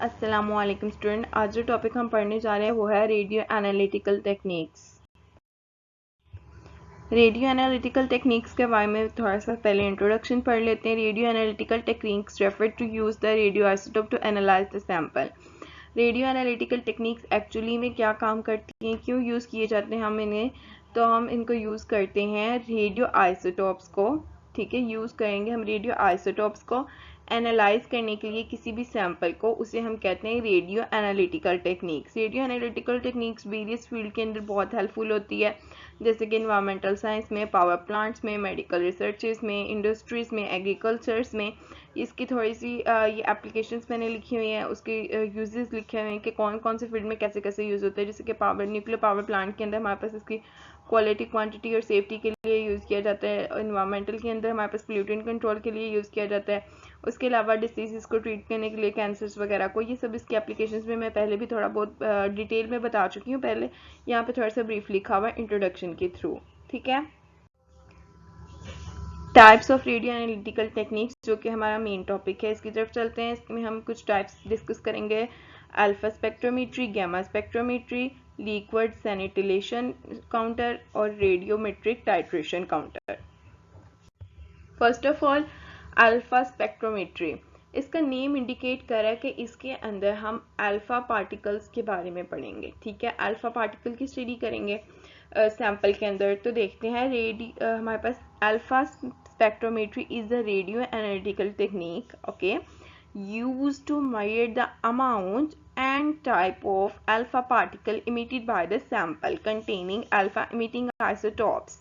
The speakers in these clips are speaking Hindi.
अस्सलामुअलैकुम स्टूडेंट। आज जो टॉपिक हम पढ़ने जा रहे हैं वो है radio analytical techniques. Radio analytical techniques के बारे में थोड़ा सा पहले इंट्रोडक्शन पढ़ लेते हैं। Radio analytical techniques refer to use the radio isotope to analyse the sample. Radio analytical techniques actually में क्या काम करती हैं, क्यों यूज़ किए जाते हैं हम इन्हें, तो हम इनको यूज़ करते हैं रेडियो आइसोटोप्स को, ठीक है, यूज़ करेंगे हम रेडियो आइसोटोप्स को एनालाइज करने के लिए किसी भी सैंपल को, उसे हम कहते हैं radio analytical techniques. Radio analytical techniques various field के अंदर बहुत हेल्पफुल होती है, जैसे कि इन्वायरमेंटल साइंस में, पावर प्लांट्स में, मेडिकल रिसर्चेस में, इंडस्ट्रीज़ में, एग्रीकल्चर्स में। इसकी थोड़ी सी ये एप्लीकेशंस मैंने लिखी हुई हैं, उसके यूजेस लिखे हुए हैं कि कौन कौन से फील्ड में कैसे कैसे यूज़ होते हैं। जैसे कि न्यूक्लियर पावर प्लांट के अंदर हमारे पास इसकी क्वालिटी, क्वांटिटी और सेफ्टी के लिए यूज़ किया जाता है। इन्वायरमेंटल के अंदर हमारे पास पोल्यूटेंट कंट्रोल के लिए यूज़ किया जाता है। उसके अलावा डिसीज़ को ट्रीट करने के लिए, कैंसर्स वगैरह को, ये सब इसकी एप्लीकेशंस में मैं पहले भी थोड़ा बहुत डिटेल में बता चुकी हूँ। पहले यहाँ पे थोड़ा सा ब्रीफ लिखा हुआ है इंट्रोडक्शन के थ्रू, ठीक है। Types of radio analytical techniques, जो कि हमारा मेन टॉपिक है, इसकी तरफ चलते हैं। इसमें हम कुछ टाइप्स डिस्कस करेंगे। Alpha spectrometry, gamma spectrometry, liquid scintillation counter और radiometric titration counter. First of all alpha spectrometry, इसका नेम इंडिकेट कर रहा है कि इसके अंदर हम अल्फा पार्टिकल्स के बारे में पढ़ेंगे, ठीक है। अल्फा पार्टिकल की स्टडी करेंगे सैंपल के अंदर। तो देखते हैं हमारे पास alpha spectrometry is the radio analytical technique, okay, used to measure the amount and type of alpha particle emitted by the sample containing alpha emitting isotopes।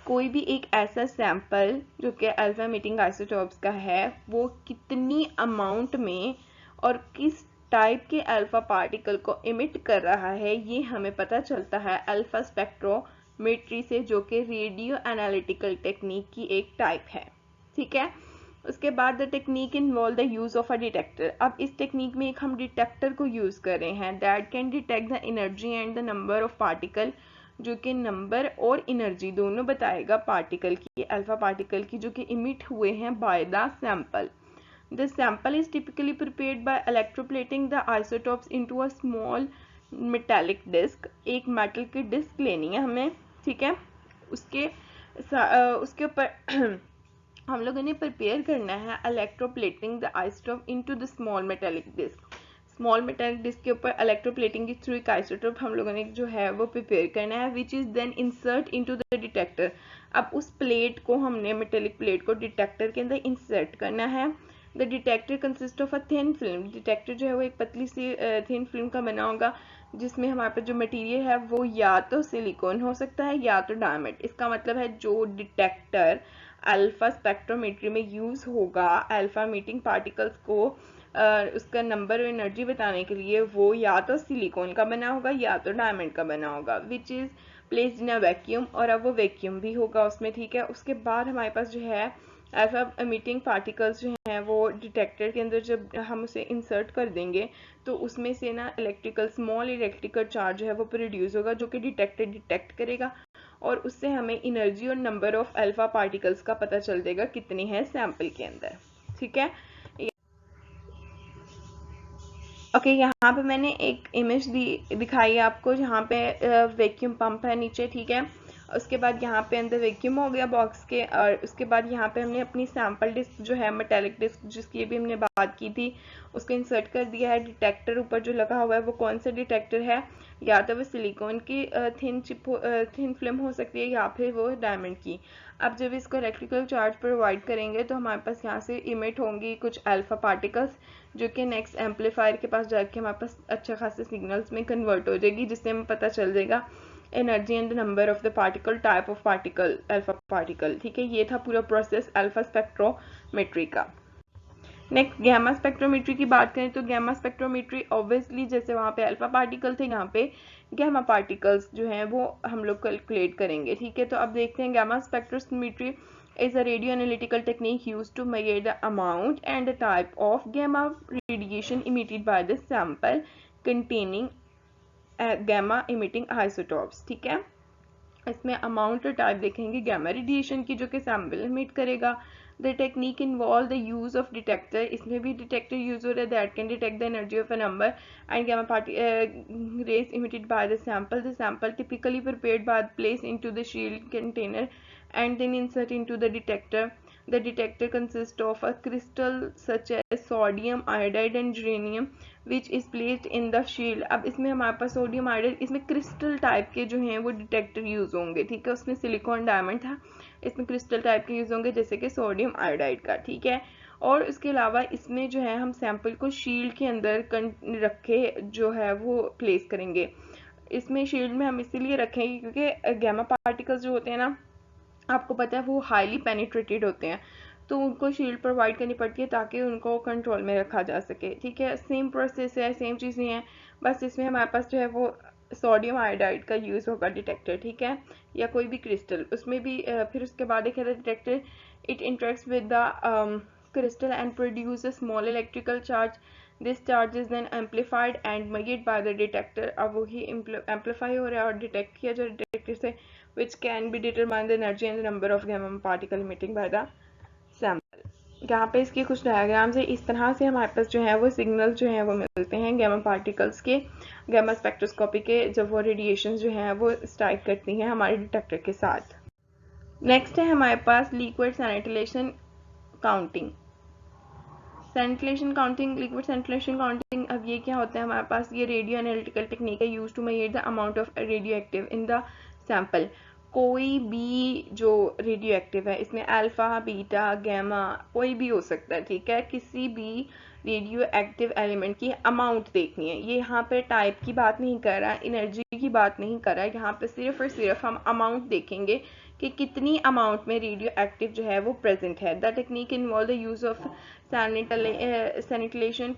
कोई भी एक ऐसा सैंपल जो कि अल्फा एमिटिंग आइसोटोप्स का है, वो कितनी अमाउंट में और किस टाइप के अल्फा पार्टिकल को इमिट कर रहा है, ये हमें पता चलता है अल्फा स्पेक्ट्रोमेट्री से, जो कि रेडियो एनालिटिकल टेक्निक की एक टाइप है, ठीक है। उसके बाद the technique involve the use of a detector. अब इस टेक्निक में एक हम डिटेक्टर को यूज कर रहे हैं that can detect the energy and the number of particle, जो कि नंबर और एनर्जी दोनों बताएगा पार्टिकल की, अल्फा पार्टिकल की, जो कि इमिट हुए हैं by the sample. The sample is typically prepared by electroplating the isotopes into a small metallic disc. एक मेटल की डिस्क लेनी है हमें, ठीक है। उसके ऊपर हम लोगों ने प्रिपेयर करना है electroplating the isotope into the small metallic disc. Small metallic disc के ऊपर इलेक्ट्रोप्लेटिंग के थ्रू एक आइसोटोप हम लोगों ने जो है वो प्रिपेयर करना है, which is then insert into the detector. अब उस प्लेट को हमने, मेटालिक प्लेट को, डिटेक्टर के अंदर इंसर्ट करना है। The detector consist of a thin film. Detector जो है वो एक पतली सी थिन फिल्म का बना होगा, जिसमें हमारे पास जो मटेरियल है वो या तो सिलिकॉन हो सकता है या तो डायमंड। इसका मतलब है जो डिटेक्टर अल्फा स्पेक्ट्रोमेट्री में यूज होगा अल्फा मीटिंग पार्टिकल्स को उसका नंबर और एनर्जी बताने के लिए, वो या तो सिलिकॉन का बना होगा या तो डायमंड का बना होगा, which is placed in a vacuum, और अब वो वैक्यूम भी होगा उसमें, ठीक है। उसके बाद हमारे पास जो है अल्फा एमिटिंग पार्टिकल्स जो हैं वो डिटेक्टर के अंदर जब हम उसे इंसर्ट कर देंगे, तो उसमें से ना स्मॉल इलेक्ट्रिकल चार्ज जो है वो प्रोड्यूस होगा, जो कि डिटेक्टर डिटेक्ट करेगा, और उससे हमें एनर्जी और नंबर ऑफ अल्फा पार्टिकल्स का पता चल देगा कितनी है सैंपल के अंदर, ठीक है। ओके, यहाँ पे मैंने एक इमेज दिखाई है आपको, जहाँ पे वैक्यूम पंप है नीचे, ठीक है। उसके बाद यहाँ पे अंदर वैक्यूम हो गया बॉक्स के, और उसके बाद यहाँ पे हमने अपनी सैंपल डिस्क जो है, मेटालिक डिस्क जिसकी भी हमने बात की थी, उसको इंसर्ट कर दिया है। डिटेक्टर ऊपर जो लगा हुआ है वो कौन सा डिटेक्टर है, या तो वो सिलिकॉन की थिन फिल्म हो सकती है या फिर वो डायमंड की। अब जब इसको इलेक्ट्रिकल चार्ज प्रोवाइड करेंगे तो हमारे पास यहाँ से इमिट होंगी कुछ अल्फा पार्टिकल्स, जो कि नेक्स्ट एम्पलीफायर के पास जाके हमारे पास अच्छा खासे सिग्नल्स में कन्वर्ट हो जाएगी, जिससे हमें पता चल जाएगा energy and the number of the particle, type of particle, alpha particle, ठीक है। ये था पूरा प्रोसेस अल्फा स्पेक्ट्रोमेट्री का। नेक्स्ट गैमा स्पेक्ट्रोमेट्री की बात करें तो गैमा स्पेक्ट्रोमेट्री ऑब्वियसली जैसे वहाँ पे अल्फा पार्टिकल थे, यहाँ पे गैमा पार्टिकल्स जो हैं वो हम लोग कैलकुलेट करेंगे, ठीक है। तो अब देखते हैं gamma spectrometry is a radio analytical technique used to measure the amount and the type of gamma radiation emitted by the sample containing gamma emitting isotopes, ठीक है। इसमें अमाउंट और टाइप देखेंगे गैमा रेडिएशन की, जो कि सैंपल इमिट करेगा, the technique involve the use of detector, इसमें भी डिटेक्टर यूज हो रहा है that can detect the energy of a number and gamma party rays emitted by the sample typically prepared by place into the shield container and then insert into the detector. The detector consists of a crystal such as sodium iodide and germanium which is placed in the shield. अब इसमें हमारे पास सोडियम आयोडाइड, इसमें क्रिस्टल टाइप के जो हैं वो डिटेक्टर यूज होंगे, ठीक है। उसमें सिलिकॉन डायमंड था, इसमें क्रिस्टल टाइप के यूज होंगे जैसे कि सोडियम आयोडाइड का, ठीक है। और उसके अलावा इसमें जो है हम सैंपल को शील्ड के अंदर रख के जो है वो प्लेस करेंगे। इसमें शील्ड में हम इसीलिए रखेंगे क्योंकि गैमा पार्टिकल्स जो होते हैं ना, आपको पता है वो हाईली पेनिट्रेटेड होते हैं, तो उनको शील्ड प्रोवाइड करनी पड़ती है ताकि उनको कंट्रोल में रखा जा सके, ठीक है। सेम प्रोसेस है, सेम चीज़ें हैं, बस इसमें हमारे पास जो है वो सोडियम आयोडाइड का यूज़ होगा डिटेक्टर, ठीक है, या कोई भी क्रिस्टल उसमें भी। फिर उसके बाद एक है detector, it interacts with the crystal and produce a small electrical charge. This charge is then amplified and measured by the detector. अब वही amplify हो रहा है और detect किया जा detector से, which can be determine the energy and the number of gamma particle emitting by the sample. यहाँ पे इसके कुछ डायग्राम्स है, इस तरह से हमारे पास जो है वो सिग्नल जो है वो मिलते हैं गैमा पार्टिकल्स के, गैमा स्पेक्ट्रोस्कोपी के, जब वो रेडिएशन जो है वो स्ट्राइक करती हैं हमारे डिटेक्टर के साथ। नेक्स्ट है हमारे पास liquid sanitization counting. Scintillation counting, liquid scintillation counting, अब ये क्या होता है हमारे पास, ये रेडियो एनालिटिकल टेक्निक है use to measure the amount of radio active in the sample. कोई भी जो रेडियो एक्टिव है, इसमें अल्फा बीटा गैमा कोई भी हो सकता है, ठीक है, किसी भी रेडियो एक्टिव एलिमेंट की अमाउंट देखनी है। ये यहाँ पे टाइप की बात नहीं कर रहा, एनर्जी की बात नहीं कर रहा, यहाँ पे सिर्फ और सिर्फ हम अमाउंट देखेंगे कि कितनी अमाउंट में रेडियो एक्टिव जो है वो प्रेजेंट है। The technique involve the use of sanitization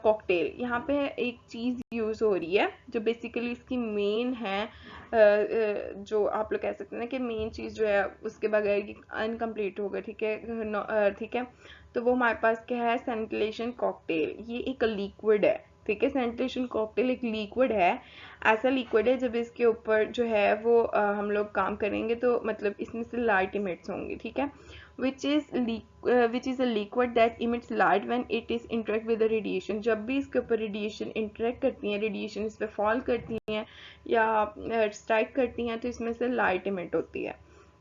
cocktail. यहाँ पे एक चीज़ यूज़ हो रही है जो बेसिकली इसकी मेन है, जो आप लोग कह सकते हैं ना कि मेन चीज़ जो है उसके बगैर अनकम्प्लीट होगा, ठीक है, ठीक है। तो वो हमारे पास क्या है, सैनिटाइजेशन कॉकटेल, ये एक लिक्विड है, ठीक है। सैनिटाइजेशन कॉकटेल एक लिक्विड है, ऐसा लिक्विड है जब इसके ऊपर जो है वो हम लोग काम करेंगे तो मतलब इसमें से लाइट इमिट्स होंगी, ठीक है। which is a liquid that emits light when it is interact with the radiation. जब भी इसके ऊपर रेडिएशन इंटरेक्ट करती हैं, रेडिएशन इस पर फॉल करती हैं या स्ट्राइक करती हैं तो इसमें से लाइट इमिट होती है।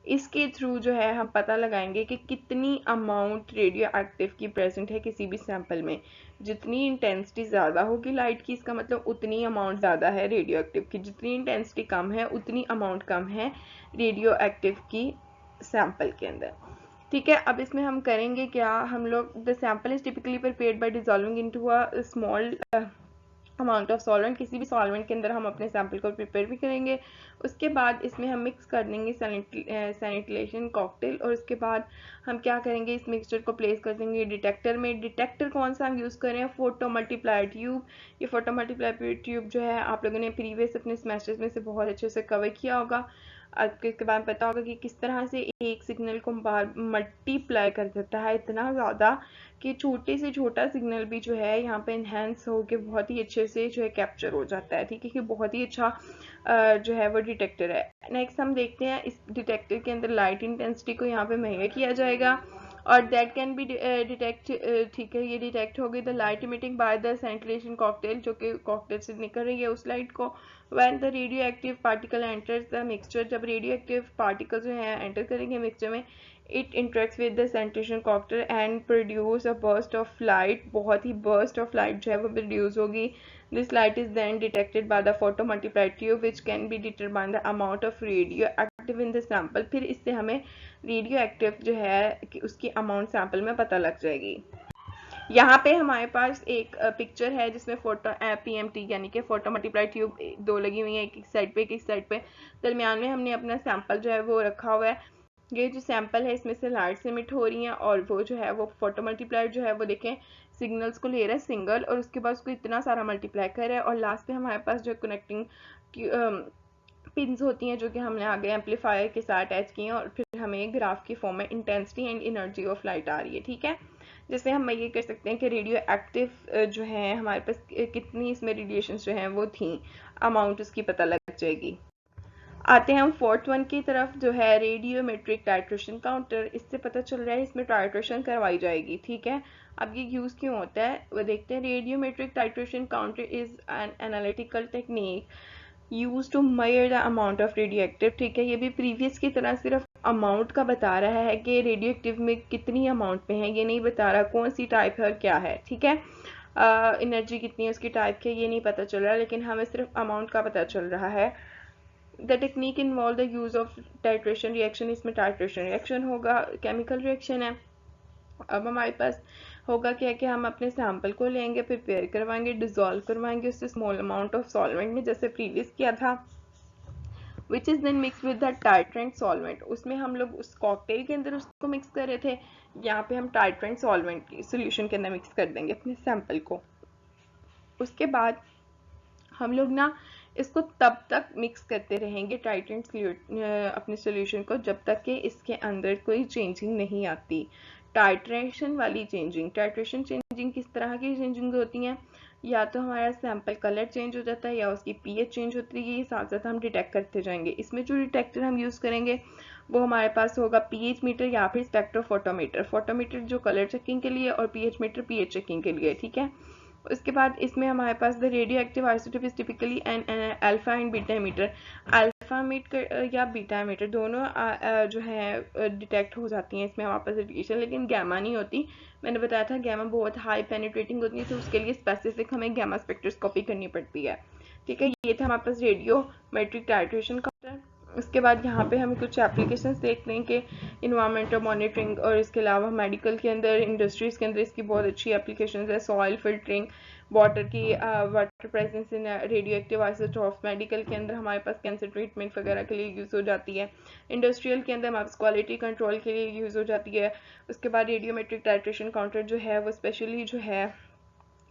इसके थ्रू जो है हम पता लगाएंगे कि कितनी अमाउंट रेडियो एक्टिव की प्रेजेंट है किसी भी सैंपल में। जितनी इंटेंसिटी ज़्यादा होगी लाइट की, इसका मतलब उतनी अमाउंट ज़्यादा है रेडियो एक्टिव की, जितनी इंटेंसिटी कम है उतनी अमाउंट कम है रेडियो एक्टिव की सैंपल के अंदर, ठीक है। अब इसमें हम करेंगे क्या, हम लोग the sample is typically prepared bye dissolving into a small amount of solvent, किसी भी सॉल्वेंट के अंदर हम अपने सैंपल को प्रिपेयर भी करेंगे। उसके बाद इसमें हम मिक्स कर देंगे सैनिटाइजेशन कॉकटेल, और उसके बाद हम क्या करेंगे, इस मिक्सचर को प्लेस कर देंगे डिटेक्टर में। डिटेक्टर कौन सा हम यूज़ करें, फोटो मल्टीप्लाई ट्यूब। ये फोटो मल्टीप्लाई ट्यूब जो है आप लोगों ने प्रीवियस अपने सेमेस्टर्स में से बहुत अच्छे से कवर किया होगा। आपको इसके बारे में पता होगा कि किस तरह से एक सिग्नल को मल्टीप्लाई कर देता है इतना ज़्यादा कि छोटे से छोटा सिग्नल भी जो है यहाँ पे इन्हेंस हो के बहुत ही अच्छे से जो है कैप्चर हो जाता है, ठीक है, कि बहुत ही अच्छा जो है वो डिटेक्टर है। नेक्स्ट हम देखते हैं इस डिटेक्टर के अंदर लाइट इंटेंसिटी को यहाँ पे मेजर किया जाएगा और दैट कैन बी डिटेक्ट, ठीक है, ये डिटेक्ट होगी the light emitting by the sanitization cocktail, जो कि कॉकटेल से निकल रही है उस लाइट को। When the radio active particle enters the mixture, जब रेडियो एक्टिव पार्टिकल जो है एंटर करेंगे मिक्सचर में, it interacts with the sanitization cocktail and produce a burst of light, बहुत ही बर्स्ट ऑफ लाइट जो है वो प्रोड्यूस होगी। This light is then detected by the photo multiply tube which can be determine the amount of radio active in the sample. फिर इससे हमें रेडियो एक्टिव जो है कि उसकी अमाउंट सैंपल में पता लग जाएगी। यहाँ पे हमारे पास एक पिक्चर है जिसमें फोटो पीएमटी यानी कि फोटो मल्टीप्लाई ट्यूब दो लगी हुई है, एक साइड पे एक साइड पे, दरमियान में हमने अपना सैंपल जो है वो रखा हुआ है। ये जो सैंपल है इसमें से लाइट एमिट हो रही हैं और वो जो है वो फोटो मल्टीप्लायर जो है वो देखें सिग्नल्स को ले रहा है सिंगल, और उसके बाद उसको इतना सारा मल्टीप्लाई कर रहा है, और लास्ट पे हमारे पास जो कनेक्टिंग पिन्स होती हैं जो कि हमने आगे एम्पलीफायर के साथ अटैच किए हैं, और फिर हमें ग्राफ की फॉर्म में intensity and energy of light आ रही है, ठीक है। जैसे हम ये कर सकते हैं कि रेडियो एक्टिव जो है हमारे पास कितनी इसमें रेडिएशन जो हैं वो थी, अमाउंट उसकी पता लग जाएगी। आते हैं हम फोर्थ वन की तरफ, जो है रेडियोमेट्रिक टाइट्रेशन काउंटर। इससे पता चल रहा है इसमें टाइट्रेशन करवाई जाएगी, ठीक है। अब ये यूज़ क्यों होता है वो देखते हैं। Radiometric titration counter is an analytical technique use to measure the amount of radio active, ठीक है। ये भी प्रीवियस की तरह सिर्फ अमाउंट का बता रहा है कि रेडियो एक्टिव में कितनी अमाउंट में है, ये नहीं बता रहा कौन सी टाइप है और क्या है, ठीक है। एनर्जी कितनी है उसकी टाइप के, ये नहीं पता चल रहा, लेकिन हमें सिर्फ अमाउंट का पता चल रहा है। The technique involve the use of titration reaction, इसमें टाइट्रेशन रिएक्शन होगा, केमिकल रिएक्शन है। अब हमारे पास होगा क्या कि हम अपने सैंपल को लेंगे, प्रिपेयर करवाएंगे, डिजोल्व करवाएंगे उससे स्मॉल अमाउंट ऑफ सॉल्वेंट में, जैसे प्रीवियस किया था, which is then mix with the titrant solvent. उसमें हम लोग उस कॉकटेल के अंदर उसको मिक्स कर रहे थे, यहाँ पे हम टाइट्रेंट सॉल्वेंट की सोल्यूशन के अंदर मिक्स कर देंगे अपने सैंपल को। उसके बाद हम लोग ना इसको तब तक मिक्स करते रहेंगे टाइट्रेंट अपने सोल्यूशन को, जब तक कि इसके अंदर कोई चेंजिंग नहीं आती। टाइट्रेशन वाली चेंजिंग, टाइट्रेशन चेंजिंग किस तरह की चेंजिंग होती हैं, या तो हमारा सैंपल कलर चेंज हो जाता है या उसकी पीएच चेंज होती है, ये साथ साथ हम डिटेक्ट करते जाएंगे। इसमें जो डिटेक्टर हम यूज़ करेंगे वो हमारे पास होगा पीएच मीटर या फिर स्पेक्ट्रोफोटोमीटर। फोटोमीटर जो कलर चेकिंग के लिए और पीएच मीटर पीएच चेकिंग के लिए, ठीक है। उसके बाद इसमें हमारे पास the radio active isotope is typically an alpha and beta emitter. Alpha emitter या बीटा एमिटर दोनों जो है डिटेक्ट हो जाती हैं इसमें हमारे पास रेडिएशन, लेकिन गैमा नहीं होती। मैंने बताया था गैमा बहुत हाई पेनिट्रेटिंग होती है, तो उसके लिए स्पेसिफिक हमें गैमा स्पेक्ट्रोस्कोपी करनी पड़ती है, ठीक है। ये था हमारे पास रेडियो मेट्रिक टाइट्रेशन काउंटर। उसके बाद यहाँ पे हम कुछ एप्लीकेशंस देखते हैं कि इन्वायरमेंटल मॉनिटरिंग और इसके अलावा मेडिकल के अंदर, इंडस्ट्रीज़ के अंदर इसकी बहुत अच्छी एप्लीकेशंस है। सॉइल फिल्टरिंग, वाटर की water presence in radio active isotopes, medical के अंदर हमारे पास कैंसर ट्रीटमेंट वगैरह के लिए यूज़ हो जाती है। इंडस्ट्रियल के अंदर हमारे पास क्वालिटी कंट्रोल के लिए यूज़ हो जाती है। उसके बाद रेडियोमेट्रिक टाइट्रेशन काउंटर जो है वो स्पेशली जो है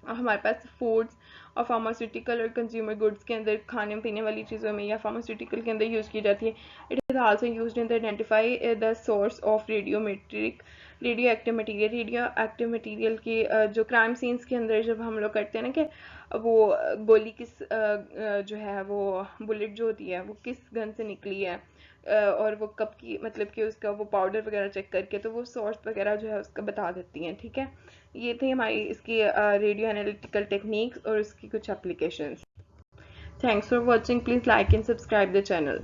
हमारे पास फूड्स और फार्मास्यूटिकल और कंज्यूमर गुड्स के अंदर, खाने पीने वाली चीज़ों में या फार्मास्यूटिकल के अंदर यूज़ की जाती है। It is also used in the identify the source of radio active material. Radio active material की जो क्राइम सीन्स के अंदर जब हम लोग करते हैं ना कि वो गोली किस जो है वो बुलेट जो होती है वो किस गन से निकली है और वो कब की, मतलब कि उसका वो पाउडर वगैरह चेक करके तो वो सोर्स वगैरह जो है उसका बता देती हैं, ठीक है। ये थी हमारी इसकी रेडियो एनालिटिकल टेक्निक्स और उसकी कुछ applications. Thanks for watching, please like and subscribe the channel.